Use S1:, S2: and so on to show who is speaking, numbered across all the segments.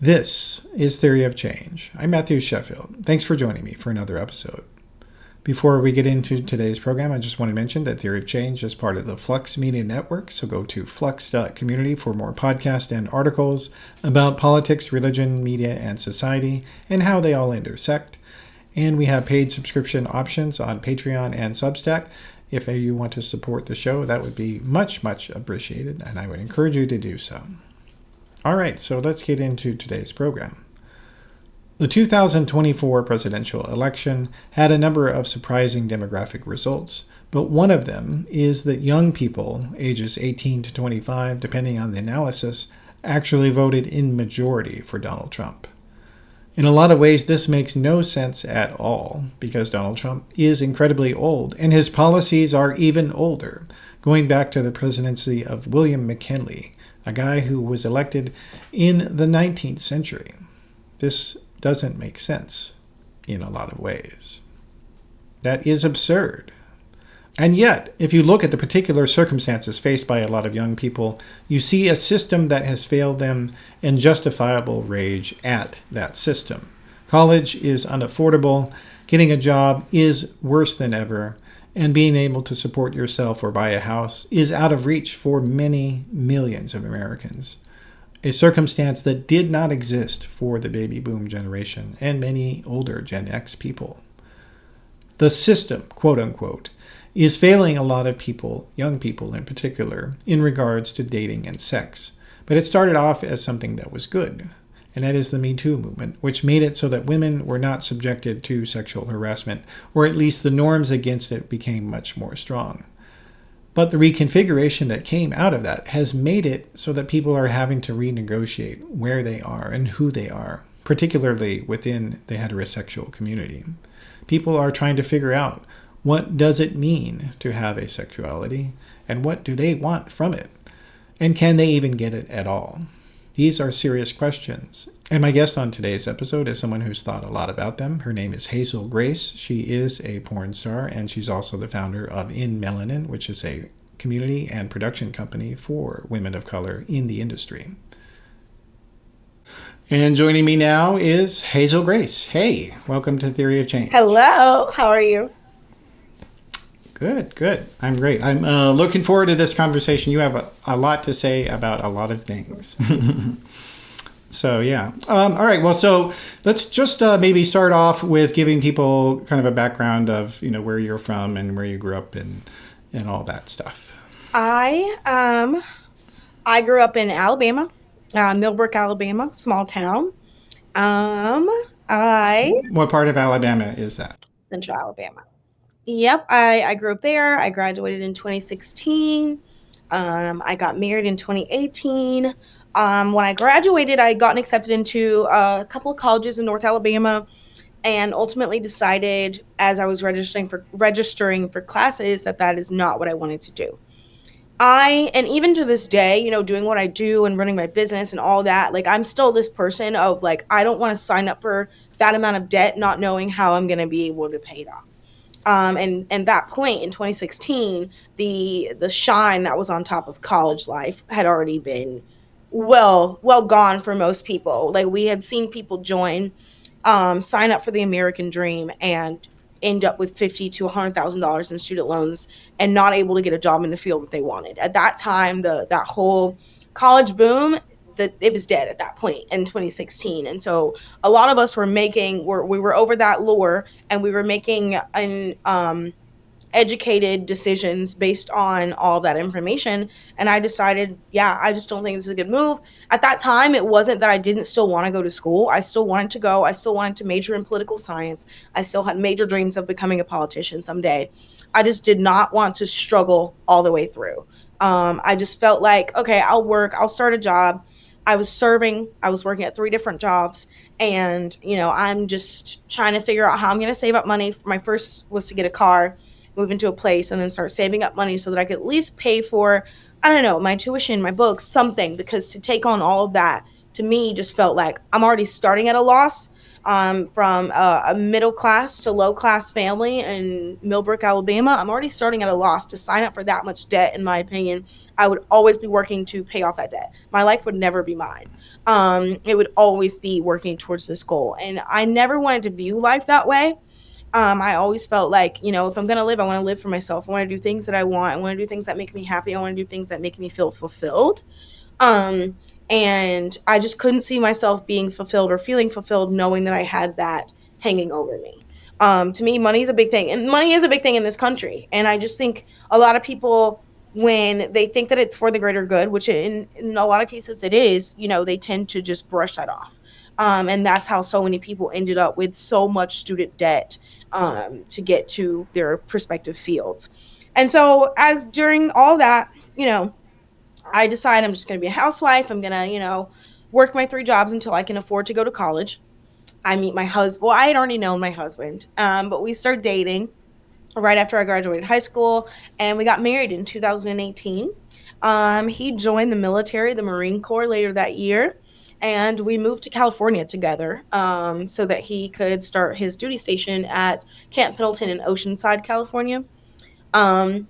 S1: This is Theory of Change. I'm Matthew Sheffield. Thanks for joining me for another episode. Before we get into today's program, I just want to mention that Theory of Change is part of the Flux Media Network, so go to flux.community for more podcasts and articles about politics, religion, media, and society, and how they all intersect. And we have paid subscription options on Patreon and Substack. If you want to support the show, that would be much, much appreciated, and I would encourage you to do so. All right, so let's get into today's program. The 2024 presidential election had a number of surprising demographic results, but one of them is that young people, ages 18 to 25, depending on the analysis, actually voted in majority for Donald Trump. In a lot of ways, this makes no sense at all, because Donald Trump is incredibly old, and his policies are even older, going back to the presidency of William McKinley, a guy who was elected in the 19th century. This doesn't make sense in a lot of ways. That is absurd. And yet, if you look at the particular circumstances faced by a lot of young people, you see a system that has failed them and justifiable rage at that system. College is unaffordable, getting a job is worse than ever, and being able to support yourself or buy a house is out of reach for many millions of Americans. A circumstance that did not exist for the baby boom generation and many older Gen X people. The system, quote unquote, is failing a lot of people, young people in particular, in regards to dating and sex. But it started off as something that was good, and that is the Me Too movement, which made it so that women were not subjected to sexual harassment, or at least the norms against it became much more strong. But the reconfiguration that came out of that has made it so that people are having to renegotiate where they are and who they are, particularly within the heterosexual community. People are trying to figure out, what does it mean to have a sexuality, and what do they want from it? And can they even get it at all? These are serious questions, and my guest on today's episode is someone who's thought a lot about them. Her name is Hazel Grace. She is a porn star, and she's also the founder of In Melanin, which is a community and production company for women of color in the industry. And joining me now is Hazel Grace. Hey, welcome to Theory of Change.
S2: Hello, how are you?
S1: Good. I'm great. I'm looking forward to this conversation. You have a lot to say about a lot of things. So, yeah. All right. Well, so let's just maybe start off with giving people kind of a background of, where you're from and where you grew up and all that stuff.
S2: I grew up in Alabama, Millbrook, Alabama, small town.
S1: What part of Alabama is that?
S2: Central Alabama. Yep, I grew up there. I graduated in 2016. I got married in 2018. When I graduated, I had gotten accepted into a couple of colleges in North Alabama, and ultimately decided, as I was registering for classes, that is not what I wanted to do. And even to this day, doing what I do and running my business and all that, I'm still this person of I don't want to sign up for that amount of debt, not knowing how I'm going to be able to pay it off. And that point in 2016, the shine that was on top of college life had already been well gone for most people. We had seen people sign up for the American dream and end up with $50,000 to $100,000 in student loans and not able to get a job in the field that they wanted. At that time, that whole college boom, it was dead at that point in 2016. And so a lot of us we were over that lure, and we were making educated decisions based on all that information. And I decided, I just don't think this is a good move. At that time, it wasn't that I didn't still want to go to school. I still wanted to go. I still wanted to major in political science. I still had major dreams of becoming a politician someday. I just did not want to struggle all the way through. I just felt like, okay, I'll start a job. I was working at 3 different jobs, and, I'm just trying to figure out how I'm going to save up money. My first was to get a car, move into a place, and then start saving up money so that I could at least pay for, my tuition, my books, something, because to take on all of that, to me, just felt like I'm already starting at a loss. From a middle class to low class family in Millbrook, Alabama, I'm already starting at a loss to sign up for that much debt. In my opinion, I would always be working to pay off that debt. My life would never be mine. It would always be working towards this goal. And I never wanted to view life that way. I always felt like, if I'm going to live, I want to live for myself. I want to do things that I want. I want to do things that make me happy. I want to do things that make me feel fulfilled. Um, and I just couldn't see myself being fulfilled or feeling fulfilled knowing that I had that hanging over me. To me, money is a big thing, and money is a big thing in this country. And I just think a lot of people, when they think that it's for the greater good, which in a lot of cases it is, they tend to just brush that off. And that's how so many people ended up with so much student debt to get to their prospective fields. And so, as during all that, I decide I'm just going to be a housewife. I'm going to, work my 3 jobs until I can afford to go to college. I meet my husband. Well, I had already known my husband, but we started dating right after I graduated high school, and we got married in 2018. He joined the military, the Marine Corps, later that year, and we moved to California together so that he could start his duty station at Camp Pendleton in Oceanside, California. Um,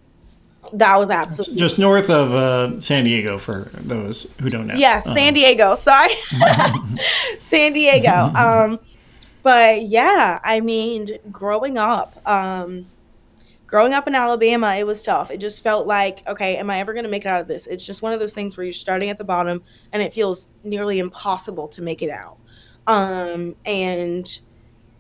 S2: that was
S1: It's
S2: absolutely,
S1: just north of San Diego for those who don't know.
S2: yes, San Diego. Sorry, San Diego. But yeah, I mean, growing up in Alabama, it was tough. It just felt like, okay, am I ever going to make it out of this? It's just one of those things where you're starting at the bottom and it feels nearly impossible to make it out. And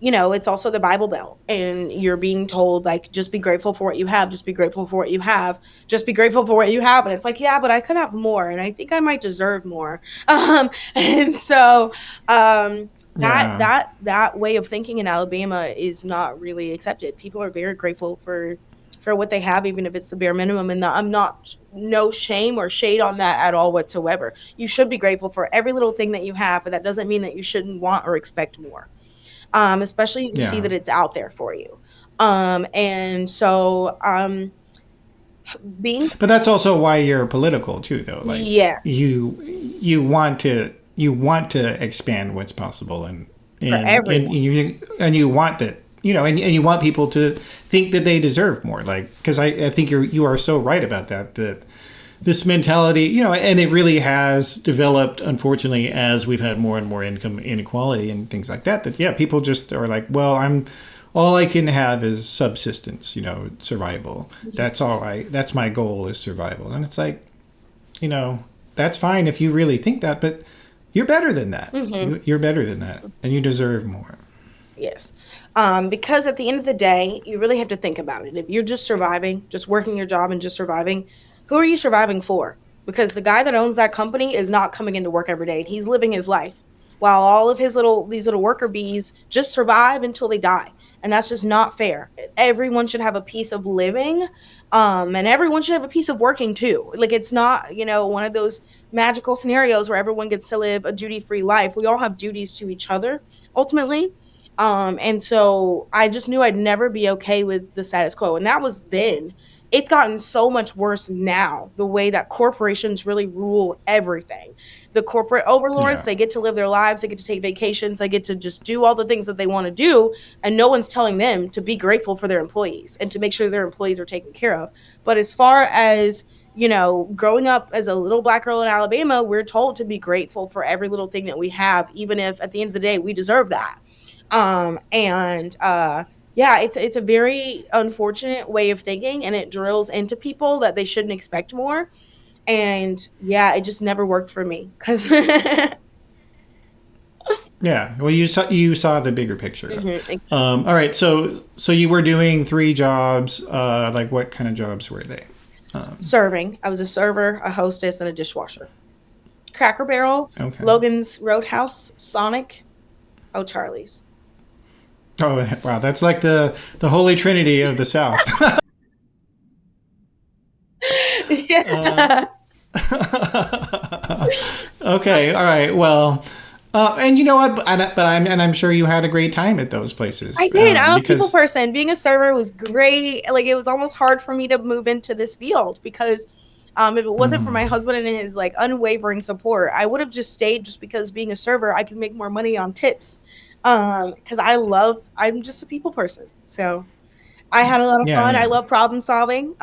S2: it's also the Bible Belt, and you're being told, like, just be grateful for what you have, just be grateful for what you have, just be grateful for what you have. And it's like, yeah, but I could have more, and I think I might deserve more. And so that
S1: Yeah.
S2: that way of thinking in Alabama is not really accepted. People are very grateful for what they have, even if it's the bare minimum. And I'm not, no shame or shade on that at all whatsoever. You should be grateful for every little thing that you have, but that doesn't mean that you shouldn't want or expect more. Especially if you see
S1: Yeah.
S2: that it's out there for you. And so being,
S1: But that's also why you're political too, though. Like
S2: yes,
S1: you want to expand what's possible, and
S2: for everyone.
S1: you want that, and you want people to think that they deserve more. Like, because I think you are so right about that this mentality, and it really has developed, unfortunately, as we've had more and more income inequality and things like that. That, yeah, people just are like, well, all I can have is subsistence, survival. That's my goal, is survival. And it's like, that's fine if you really think that, but you're better than that.
S2: Hmm.
S1: You're better than that, and you deserve more.
S2: Yes. Because at the end of the day, you really have to think about it. If you're just surviving, just working your job and just surviving, who are you surviving for? Because the guy that owns that company is not coming into work every day, and he's living his life while all of these little worker bees just survive until they die. And that's just not fair. Everyone should have a piece of living, and everyone should have a piece of working too. Like, it's not, one of those magical scenarios where everyone gets to live a duty-free life. We all have duties to each other ultimately. And so I just knew I'd never be okay with the status quo. And that was then. It's gotten so much worse now, the way that corporations really rule everything. The corporate overlords,
S1: Yeah.
S2: they get to live their lives, they get to take vacations, they get to just do all the things that they want to do, and no one's telling them to be grateful for their employees and to make sure their employees are taken care of. But as far as growing up as a little black girl in Alabama, we're told to be grateful for every little thing that we have, even if at the end of the day we deserve that. And Yeah, it's a very unfortunate way of thinking, and it drills into people that they shouldn't expect more. And yeah, it just never worked for me because
S1: Yeah. Well, you saw the bigger picture.
S2: exactly.
S1: All right. So you were doing 3 jobs. Like, what kind of jobs were they?
S2: Serving. I was a server, a hostess, and a dishwasher. Cracker Barrel,
S1: Okay.
S2: Logan's Roadhouse, Sonic, oh Charlie's.
S1: Oh, wow. That's like the holy trinity of the South.
S2: Yeah.
S1: Okay. All right. Well, and you know what? I'm sure you had a great time at those places.
S2: I did. I'm a people
S1: Because
S2: person. Being a server was great. Like, it was almost hard for me to move into this field because if it wasn't for my husband and his like unwavering support, I would have just stayed just because being a server, I could make more money on tips. Because I'm just a people person. So I had a lot of
S1: yeah,
S2: fun. I
S1: yeah,
S2: love problem solving.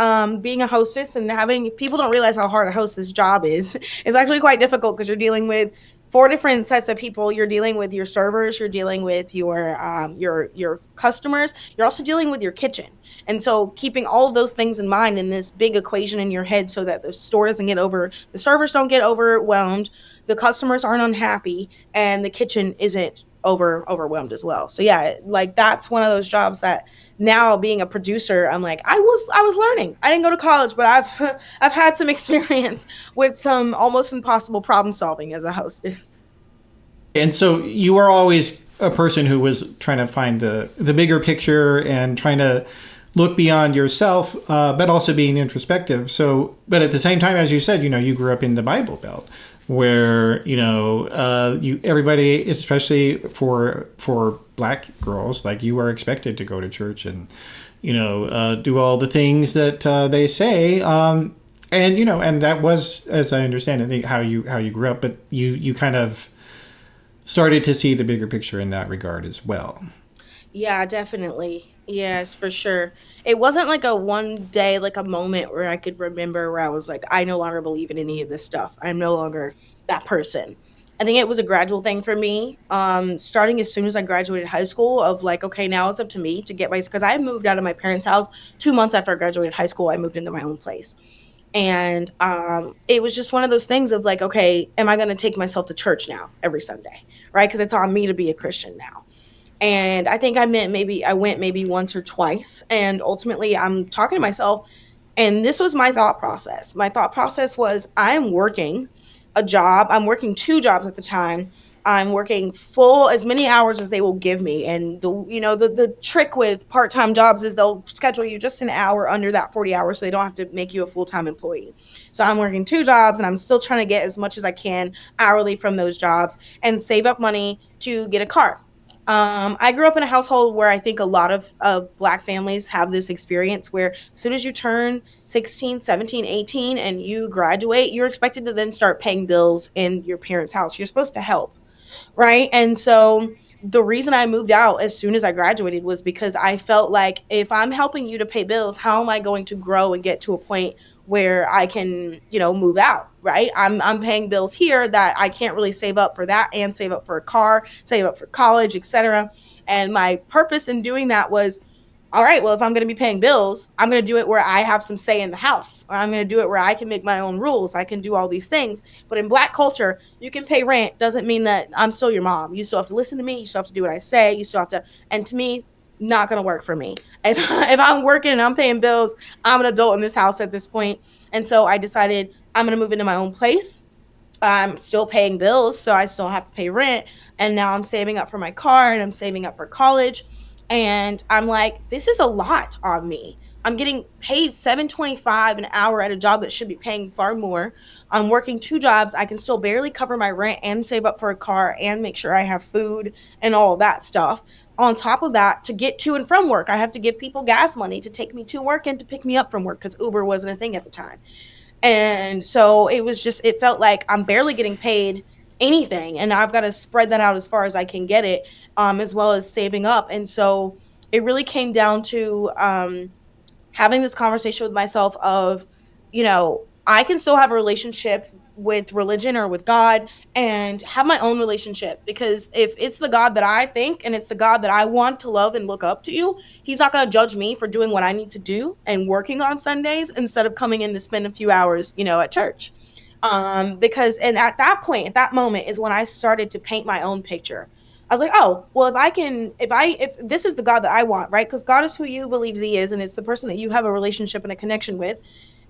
S2: Being a hostess and having people don't realize how hard a hostess job is. It's actually quite difficult because you're dealing with four different sets of people. You're dealing with your servers, you're dealing with your customers, you're also dealing with your kitchen. And so keeping all of those things in mind in this big equation in your head so that the store doesn't get over, the servers don't get overwhelmed, the customers aren't unhappy, and the kitchen isn't overwhelmed as well. So yeah, like that's one of those jobs that now being a producer, I'm like, I was learning. I didn't go to college, but I've I've had some experience with some almost impossible problem solving as a hostess.
S1: And so you were always a person who was trying to find the bigger picture and trying to look beyond yourself, but also being introspective. So, but at the same time, as you said, you grew up in the Bible Belt, where you everybody, especially for black girls, like you are expected to go to church and do all the things that they say. And that was, as I understand it, how you grew up. But you kind of started to see the bigger picture in that regard as well.
S2: Yeah, definitely. Yes, for sure. It wasn't like a one day, like a moment where I could remember where I was like, I no longer believe in any of this stuff. I'm no longer that person. I think it was a gradual thing for me. Starting as soon as I graduated high school, of like, okay, now it's up to me to get my, because I moved out of my parents' house 2 months after I graduated high school. I moved into my own place. And it was just one of those things of like, okay, am I going to take myself to church now every Sunday? Right. Because it's on me to be a Christian now. And I think I went maybe once or twice. And ultimately, I'm talking to myself. And this was my thought process. My thought process was I'm working a job. I'm working two jobs at the time. I'm working full as many hours as they will give me. And the trick with part-time jobs is they'll schedule you just an hour under that 40 hours so they don't have to make you a full-time employee. So I'm working two jobs and I'm still trying to get as much as I can hourly from those jobs and save up money to get a car. I grew up in a household where I think a lot of black families have this experience where as soon as you turn 16, 17, 18, and you graduate, you're expected to then start paying bills in your parents' house. You're supposed to help, right? And so the reason I moved out as soon as I graduated was because I felt like if I'm helping you to pay bills, how am I going to grow and get to a point where I can, move out, right? I'm paying bills here that I can't really save up for that and save up for a car, save up for college, etc. And my purpose in doing that was, all right, well, if I'm going to be paying bills, I'm going to do it where I have some say in the house, or I'm going to do it where I can make my own rules. I can do all these things. But in black culture, you can pay rent doesn't mean that I'm still your mom. You still have to listen to me. You still have to do what I say. You still have to, and to me, not going to work for me. If I'm working and I'm paying bills, I'm an adult in this house at this point. And so I decided I'm going to move into my own place. I'm still paying bills, so I still have to pay rent. And now I'm saving up for my car and I'm saving up for college. And I'm like, this is a lot on me. I'm getting paid $7.25 an hour at a job that should be paying far more. I'm working two jobs. I can still barely cover my rent and save up for a car and make sure I have food and all of that stuff. On top of that, to get to and from work, I have to give people gas money to take me to work and to pick me up from work because Uber wasn't a thing at the time. And so it felt like I'm barely getting paid anything. And I've got to spread that out as far as I can get it, as well as saving up. And so it really came down to having this conversation with myself of, I can still have a relationship with religion or with God and have my own relationship, because if it's the God that I think and it's the God that I want to love and look up to, he's not going to judge me for doing what I need to do and working on Sundays instead of coming in to spend a few hours, at church. Because, and at that point, at that moment is when I started to paint my own picture. I was like, oh, well, if this is the God that I want, right? Because God is who you believe that he is, and it's the person that you have a relationship and a connection with.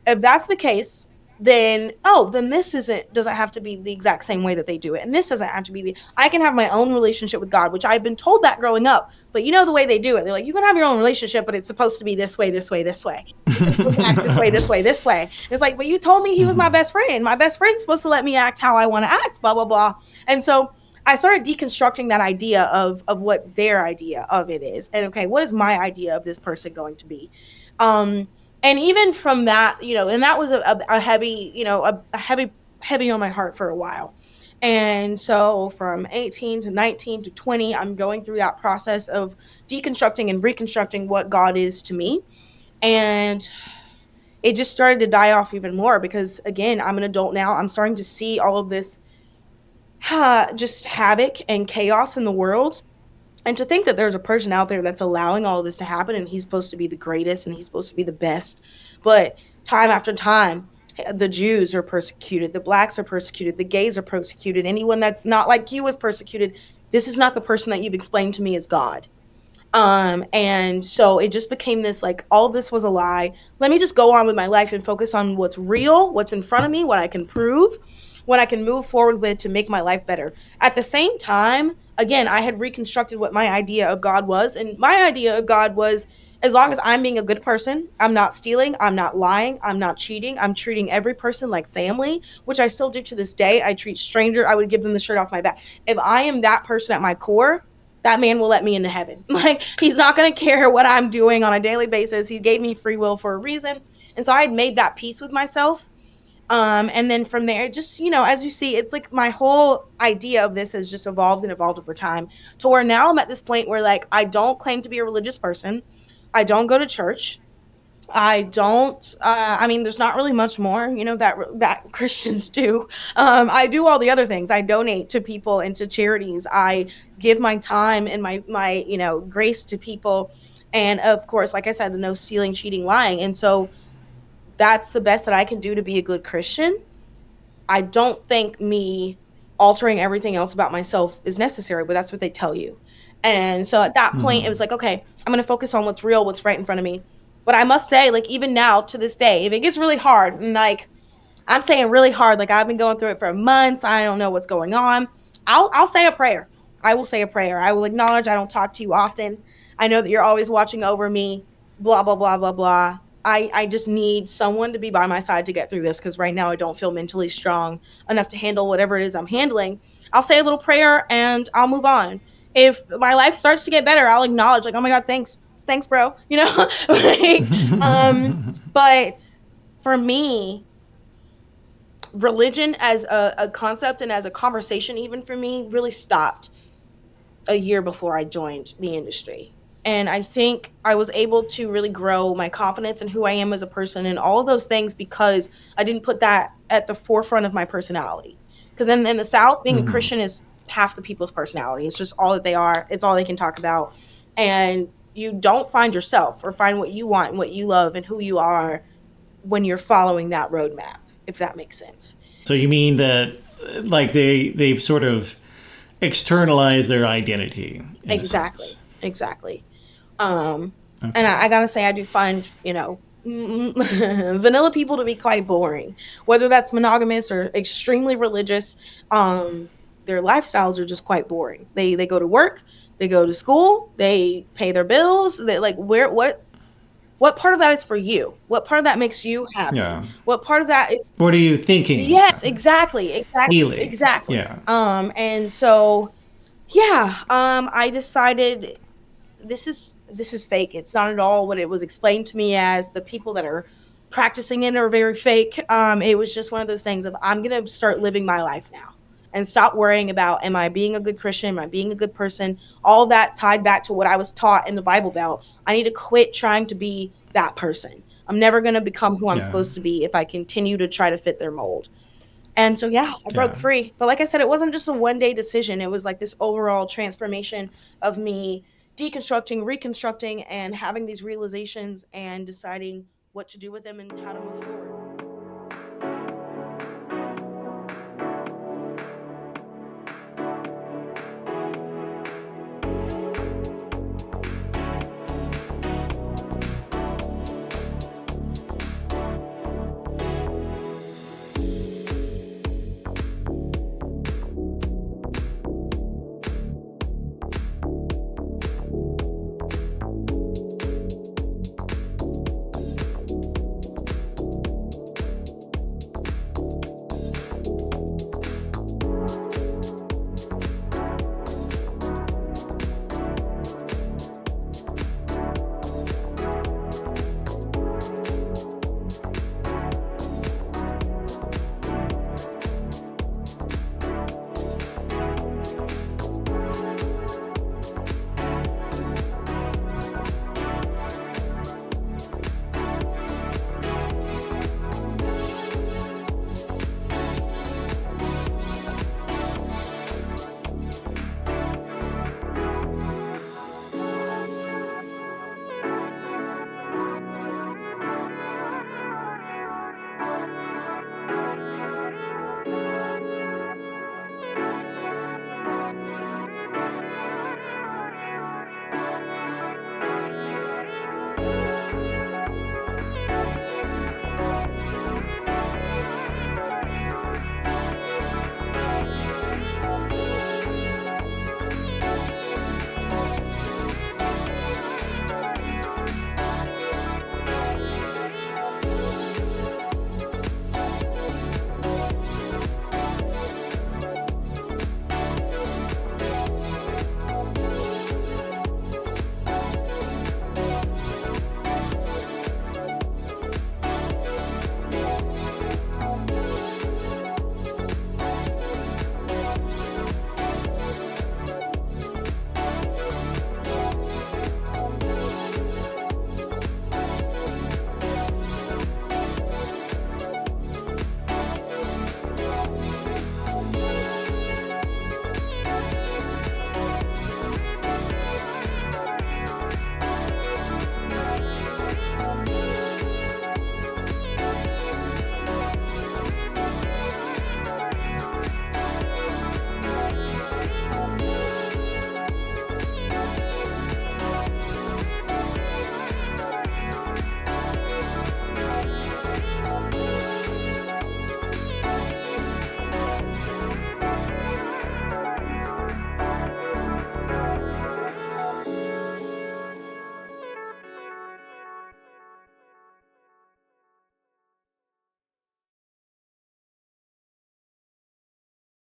S2: If that's the case, then this doesn't have to be the exact same way that they do it. And this doesn't have to be I can have my own relationship with God, which I've been told that growing up, but the way they do it, they're like, you can have your own relationship, but it's supposed to be this way, this way, this way. It's supposed to act this way, this way, this way. And it's like, but you told me he was my best friend. My best friend's supposed to let me act how I want to act, blah, blah, blah. And so I started deconstructing that idea of what their idea of it is. And okay, what is my idea of this person going to be? And even from that, and that was a heavy, heavy on my heart for a while. And so from 18 to 19 to 20, I'm going through that process of deconstructing and reconstructing what God is to me. And it just started to die off even more because, again, I'm an adult now. I'm starting to see all of this just havoc and chaos in the world. And to think that there's a person out there that's allowing all of this to happen, and he's supposed to be the greatest and he's supposed to be the best. But time after time, the Jews are persecuted, the blacks are persecuted, the gays are persecuted, anyone that's not like you is persecuted. This is not the person that you've explained to me as God. And so it just became this, like, all of this was a lie. Let me just go on with my life and focus on what's real, what's in front of me, what I can prove, what I can move forward with to make my life better. At the same time, again, I had reconstructed what my idea of God was. And my idea of God was, as long as I'm being a good person, I'm not stealing, I'm not lying, I'm not cheating, I'm treating every person like family, which I still do to this day. I treat stranger, I would give them the shirt off my back. If I am that person at my core, that man will let me into heaven. Like, he's not going to care what I'm doing on a daily basis. He gave me free will for a reason. And so I had made that peace with myself. And then from there, just, as you see, it's like my whole idea of this has just evolved and evolved over time to where now I'm at this point where, like, I don't claim to be a religious person. I don't go to church. I don't. I mean, there's not really much more, that Christians do. I do all the other things. I donate to people and to charities. I give my time and my grace to people, and of course, like I said, the no stealing, cheating, lying. And so that's the best that I can do to be a good Christian. I don't think me altering everything else about myself is necessary, but that's what they tell you. And so at that point, it was like, okay, I'm going to focus on what's real, what's right in front of me. But I must say, like, even now to this day, if it gets really hard, and like, I'm saying really hard, like, I've been going through it for months, I don't know what's going on, I'll say a prayer. I will say a prayer. I will acknowledge I don't talk to you often. I know that you're always watching over me, blah, blah, blah, blah, blah. I just need someone to be by my side to get through this, because right now I don't feel mentally strong enough to handle whatever it is I'm handling. I'll say a little prayer and I'll move on. If my life starts to get better, I'll acknowledge, like, oh my God, thanks, bro. Like, but for me, religion as a concept and as a conversation, even for me, really stopped a year before I joined the industry. And I think I was able to really grow my confidence in who I am as a person and all of those things because I didn't put that at the forefront of my personality. Because in the South, being a Christian is half the people's personality. It's just all that they are. It's all they can talk about. And you don't find yourself or find what you want and what you love and who you are when you're following that roadmap, if that makes sense.
S3: So you mean that, like, they've sort of externalized their identity in a
S2: Exactly.
S3: sense.
S2: Exactly. And I gotta say, I do find, vanilla people to be quite boring, whether that's monogamous or extremely religious. Their lifestyles are just quite boring. They go to work, they go to school, they pay their bills. They, like, what part of that is for you? What part of that makes you happy?
S1: Yeah.
S2: What part of that is,
S3: What are you thinking?
S2: yes, exactly,
S3: Feeling.
S2: exactly.
S1: Yeah.
S2: And so, yeah, I decided this is fake. It's not at all what it was explained to me as. The people that are practicing it are very fake. It was just one of those things of, I'm gonna start living my life now and stop worrying about, am I being a good Christian? Am I being a good person? All that tied back to what I was taught in the Bible Belt. I need to quit trying to be that person. I'm never gonna become who I'm
S1: Yeah.
S2: supposed to be if I continue to try to fit their mold. And so, yeah, I broke
S1: Yeah.
S2: free. But like I said, it wasn't just a one day decision. It was like this overall transformation of me deconstructing, reconstructing, and having these realizations and deciding what to do with them and how to move forward.